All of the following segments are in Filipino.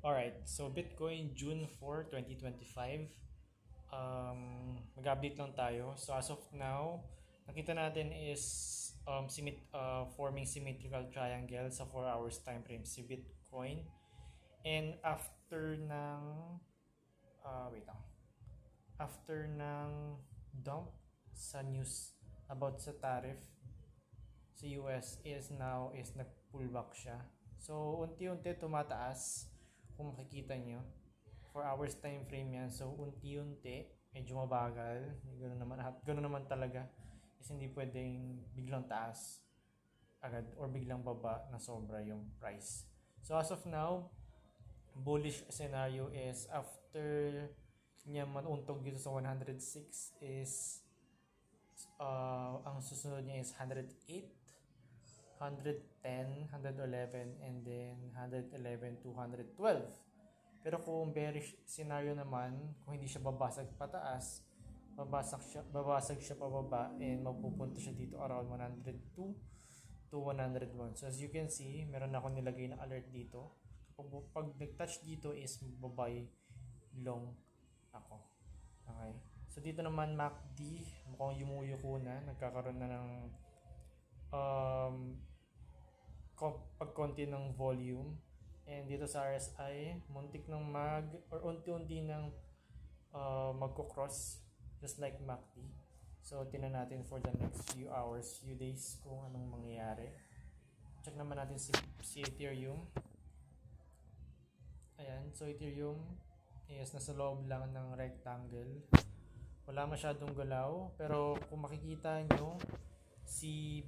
Alright, so Bitcoin June 4, 2025. Mag-update lang tayo. So as of now, nakita natin is forming symmetrical triangle sa 4 hours time frame si Bitcoin. And after ng wait lang. After ng dump sa news about sa tariff sa US is nag-pullback siya. So unti-unti tumataas kung makikita nyo. 4 hours time frame yan. So unti-unti medyo mabagal. Ganoon naman talaga. Kasi hindi pwedeng biglang taas agad or biglang baba na sobra yung price. So as of now, bullish scenario is after niya manuntog dito sa 106 is ang susunod niya is 108, 110, 111, and then 111 to 112. Pero kung bearish scenario naman, kung hindi siya babasag pataas, babasag siya pababa and mapupunta siya dito around 102 to 101. So as you can see, meron ako nilagay na alert dito. Pag nag-touch dito is babay long ako. Okay. So dito naman MACD, mukhang yumuyuko na, nagkakaroon na ng pagkonti ng volume. And dito sa RSI, muntik ng unti-unti ng magko-cross just like MACD. So tingnan natin for the next few hours, few days kung anong mangyayari. Check naman natin si Ethereum. Ayan, so Ethereum is nasa loob lang ng rectangle. Wala masyadong galaw, pero kung makikita nyo, si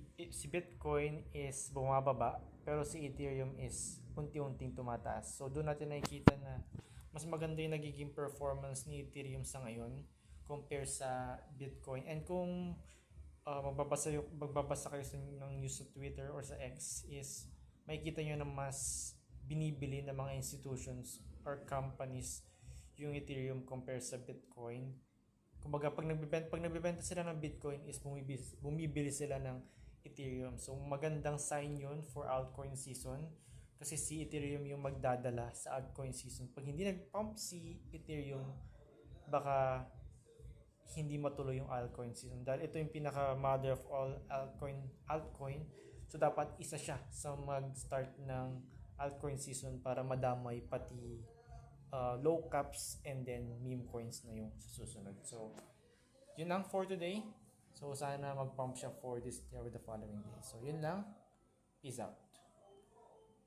Bitcoin is bumababa, pero si Ethereum is unti-unting tumataas. So doon natin nakikita na mas maganda yung nagiging performance ni Ethereum sa ngayon compare sa Bitcoin. And kung magbabasa kayo ng news sa Twitter or sa X, is makikita nyo na mas binibili ng mga institutions or companies yung Ethereum compare sa Bitcoin. Kumbaga pag nagbebenta sila ng Bitcoin is bumibili sila ng Ethereum. So magandang sign yun for altcoin season kasi si Ethereum yung magdadala sa altcoin season. Pag hindi nag-pump si Ethereum, baka hindi matuloy yung altcoin season dahil ito yung pinaka mother of all altcoin. So dapat isa siya sa mag-start ng altcoin season para madamay pati low caps and then meme coins na yung susunod. So yun lang for today. So sana mag-pump siya for this year with the following day. So yun lang. Peace out.